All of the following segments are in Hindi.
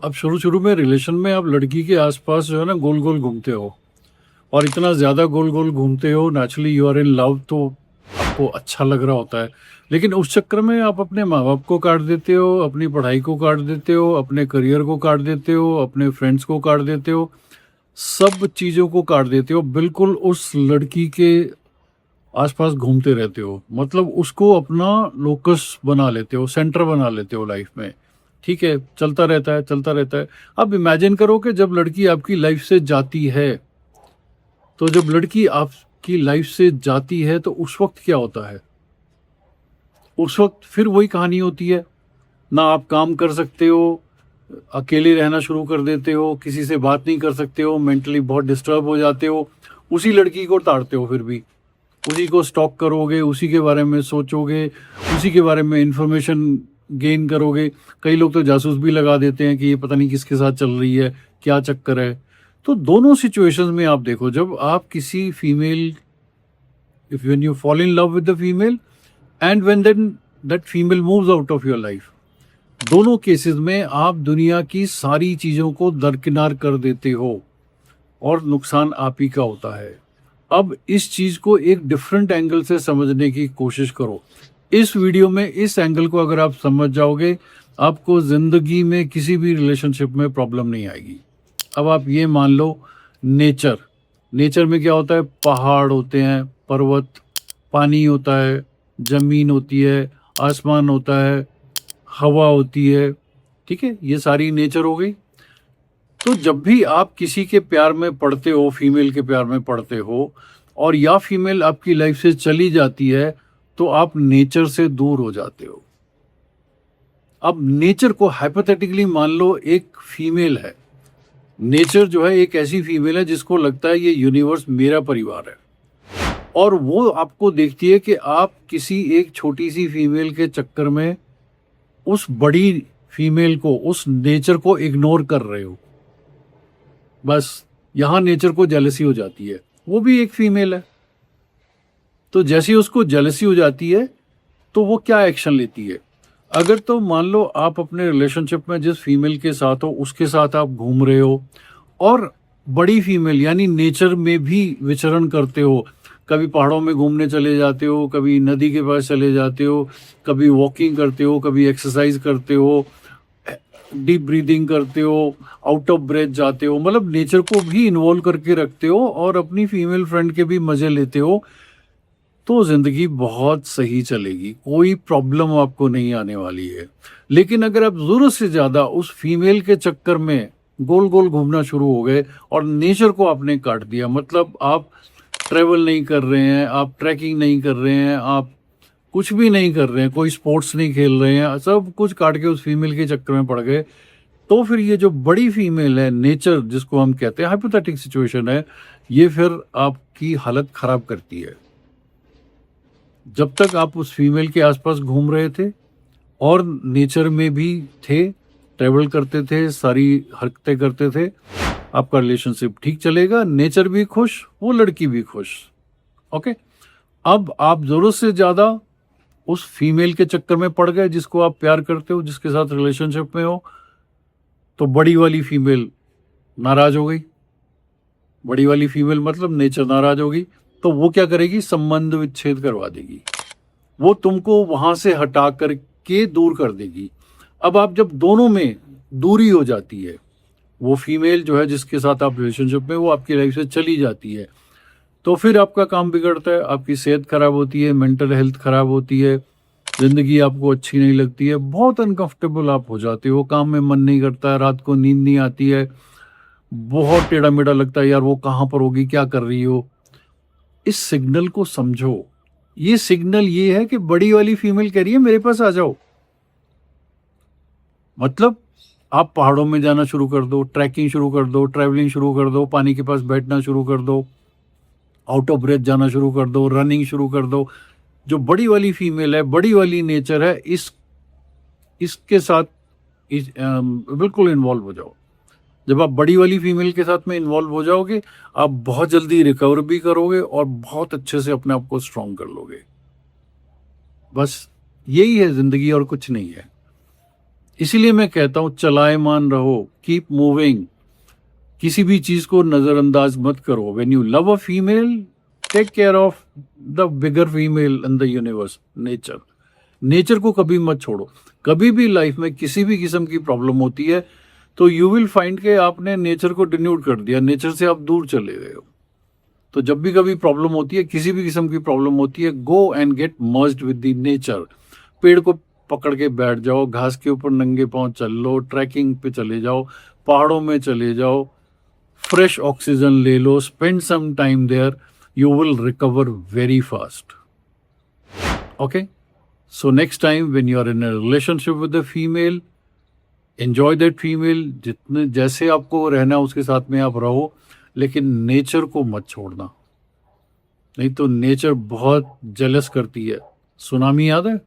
अब शुरू शुरू में रिलेशन में आप लड़की के आसपास जो है ना गोल गोल घूमते हो, और इतना ज़्यादा गोल गोल घूमते हो, naturally you are in love, तो आपको अच्छा लग रहा होता है। लेकिन उस चक्कर में आप अपने माँ बाप को काट देते हो, अपनी पढ़ाई को काट देते हो, अपने करियर को काट देते हो, अपने फ्रेंड्स को काट देते हो, सब चीज़ों को काट देते हो, बिल्कुल उस लड़की के आसपास घूमते रहते हो। मतलब उसको अपना लोकस बना लेते हो, सेंटर बना लेते हो लाइफ में। ठीक है, चलता रहता है चलता रहता है। अब इमेजिन करो कि जब लड़की आपकी लाइफ से जाती है, तो जब लड़की आपकी लाइफ से जाती है तो उस वक्त क्या होता है? उस वक्त फिर वही कहानी होती है, ना आप काम कर सकते हो, अकेले रहना शुरू कर देते हो, किसी से बात नहीं कर सकते हो, मेंटली बहुत डिस्टर्ब हो जाते हो, उसी लड़की को ताड़ते हो, फिर भी उसी को स्टॉक करोगे, उसी के बारे में सोचोगे, उसी के बारे में इंफॉर्मेशन गेन करोगे। कई लोग तो जासूस भी लगा देते हैं कि ये पता नहीं किसके साथ चल रही है, क्या चक्कर है। तो दोनों सिचुएशंस में आप देखो, जब आप किसी female, if when you fall in love with the female and when then that female moves out of your life, दोनों केसेस में आप दुनिया की सारी चीजों को दरकिनार कर देते हो और नुकसान आप ही का होता है। अब इस चीज को एक डिफरेंट एंगल से समझने की कोशिश करो। इस वीडियो में इस एंगल को अगर आप समझ जाओगे, आपको जिंदगी में किसी भी रिलेशनशिप में प्रॉब्लम नहीं आएगी। अब आप ये मान लो, नेचर नेचर में क्या होता है? पहाड़ होते हैं, पर्वत, पानी होता है, जमीन होती है, आसमान होता है, हवा होती है। ठीक है, ये सारी नेचर हो गई। तो जब भी आप किसी के प्यार में पड़ते हो, फीमेल के प्यार में पड़ते हो, और या फीमेल आपकी लाइफ से चली जाती है, तो आप नेचर से दूर हो जाते हो। अब नेचर को हाइपोथेटिकली मान लो एक फीमेल है। नेचर जो है एक ऐसी फीमेल है जिसको लगता है ये यूनिवर्स मेरा परिवार है, और वो आपको देखती है कि आप किसी एक छोटी सी फीमेल के चक्कर में उस बड़ी फीमेल को, उस नेचर को इग्नोर कर रहे हो। बस यहां नेचर को जेलसी हो जाती है, वो भी एक फीमेल है। तो जैसे ही उसको जेलसी हो जाती है, तो वो क्या एक्शन लेती है? अगर तो मान लो आप अपने रिलेशनशिप में जिस फीमेल के साथ हो उसके साथ आप घूम रहे हो, और बड़ी फीमेल यानी नेचर में भी विचरण करते हो, कभी पहाड़ों में घूमने चले जाते हो, कभी नदी के पास चले जाते हो, कभी वॉकिंग करते हो, कभी एक्सरसाइज करते हो, डीप ब्रीदिंग करते हो, आउट ऑफ ब्रेथ जाते हो, मतलब नेचर को भी इन्वॉल्व करके रखते हो और अपनी फीमेल फ्रेंड के भी मजे लेते हो, तो जिंदगी बहुत सही चलेगी, कोई प्रॉब्लम आपको नहीं आने वाली है। लेकिन अगर आप जरूरत से ज्यादा उस फीमेल के चक्कर में गोल गोल घूमना शुरू हो गए और नेचर को आपने काट दिया, मतलब आप ट्रेवल नहीं कर रहे हैं, आप ट्रैकिंग नहीं कर रहे हैं, आप कुछ भी नहीं कर रहे हैं, कोई स्पोर्ट्स नहीं खेल रहे हैं, सब कुछ काट के उस फीमेल के चक्कर में पड़ गए, तो फिर ये जो बड़ी फीमेल है, नेचर जिसको हम कहते हैं, हाइपोथेटिक सिचुएशन है, ये फिर आपकी हालत खराब करती है। जब तक आप उस फीमेल के आसपास घूम रहे थे और नेचर में भी थे, ट्रेवल करते थे, सारी हरकतें करते थे, आपका रिलेशनशिप ठीक चलेगा, नेचर भी खुश, वो लड़की भी खुश। ओके, अब आप जरूरत से ज्यादा उस फीमेल के चक्कर में पड़ गए जिसको आप प्यार करते हो, जिसके साथ रिलेशनशिप में हो, तो बड़ी वाली फीमेल नाराज हो गई। बड़ी वाली फीमेल मतलब नेचर नाराज होगी, तो वो क्या करेगी? संबंध विच्छेद करवा देगी, वो तुमको वहां से हटा करके दूर कर देगी। अब आप जब दोनों में दूरी हो जाती है, वो फीमेल जो है जिसके साथ आप रिलेशनशिप में, वो आपकी लाइफ से चली जाती है, तो फिर आपका काम बिगड़ता है, आपकी सेहत खराब होती है, मेंटल हेल्थ खराब होती है, जिंदगी आपको अच्छी नहीं लगती है, बहुत अनकंफर्टेबल आप हो जाते हो, काम में मन नहीं करता है, रात को नींद नहीं आती है, बहुत टेढ़ा मेढ़ा लगता है, यार वो कहाँ पर होगी, क्या कर रही हो। इस सिग्नल को समझो, ये सिग्नल ये है कि बड़ी वाली फीमेल कह रही है मेरे पास आ जाओ। मतलब आप पहाड़ों में जाना शुरू कर दो, ट्रैकिंग शुरू कर दो, ट्रैवलिंग शुरू कर दो, पानी के पास बैठना शुरू कर दो, आउट ऑफ ब्रेथ जाना शुरू कर दो, रनिंग शुरू कर दो। जो बड़ी वाली फीमेल है, बड़ी वाली नेचर है, इसके साथ बिल्कुल इन्वॉल्व हो जाओ। जब आप बड़ी वाली फीमेल के साथ में इन्वॉल्व हो जाओगे, आप बहुत जल्दी रिकवर भी करोगे और बहुत अच्छे से अपने आप को स्ट्रांग कर लोगे। बस यही है जिंदगी और कुछ नहीं है। इसीलिए मैं कहता हूं चलायमान रहो, कीप मूविंग, किसी भी चीज को नजरअंदाज मत करो। When you love a female, take care of the bigger female in the universe, nature. Nature को कभी मत छोड़ो। कभी भी लाइफ में किसी भी किस्म की प्रॉब्लम होती है तो यू विल फाइंड के आपने नेचर को डिन्यूट कर दिया, नेचर से आप दूर चले गए हो। तो जब भी कभी प्रॉब्लम होती है, किसी भी किस्म की प्रॉब्लम होती है, go and get merged with the nature. पेड़ को पकड़ के बैठ जाओ, घास के ऊपर नंगे पांव चल लो, ट्रैकिंग पे चले जाओ, पहाड़ों में चले जाओ, फ्रेश ऑक्सीजन ले लो, spend some time there, you will recover very fast. Okay, so next time when you are in a relationship with a female, enjoy that female, जितने जैसे आपको रहना उसके साथ में आप रहो, लेकिन नेचर को मत छोड़ना, नहीं तो नेचर बहुत जेलस करती है। सुनामी याद है,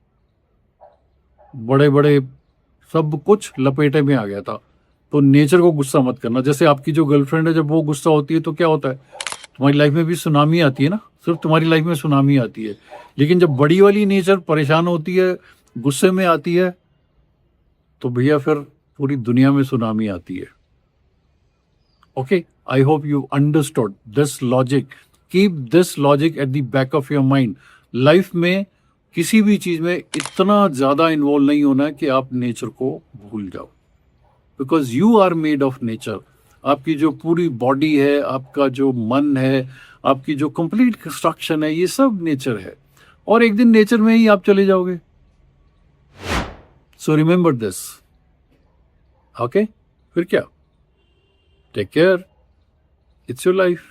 बड़े बड़े सब कुछ लपेटे में आ गया था। तो नेचर को गुस्सा मत करना। जैसे आपकी जो गर्लफ्रेंड है, जब वो गुस्सा होती है तो क्या होता है, तुम्हारी लाइफ में भी सुनामी आती है ना, सिर्फ तुम्हारी लाइफ में सुनामी आती है। लेकिन जब बड़ी वाली नेचर परेशान होती है, गुस्से में आती है, तो भैया फिर पूरी दुनिया में सुनामी आती है। Okay, I hope you understood this logic. Keep this logic at the back of your mind. Life में किसी भी चीज में इतना ज्यादा इन्वॉल्व नहीं होना है कि आप नेचर को भूल जाओ, because you are made of nature. आपकी जो पूरी बॉडी है, आपका जो मन है, आपकी जो कंप्लीट कंस्ट्रक्शन है, ये सब नेचर है। और एक दिन नेचर में ही आप चले जाओगे। So remember this. ओके, फिर क्या, take care, it's your life.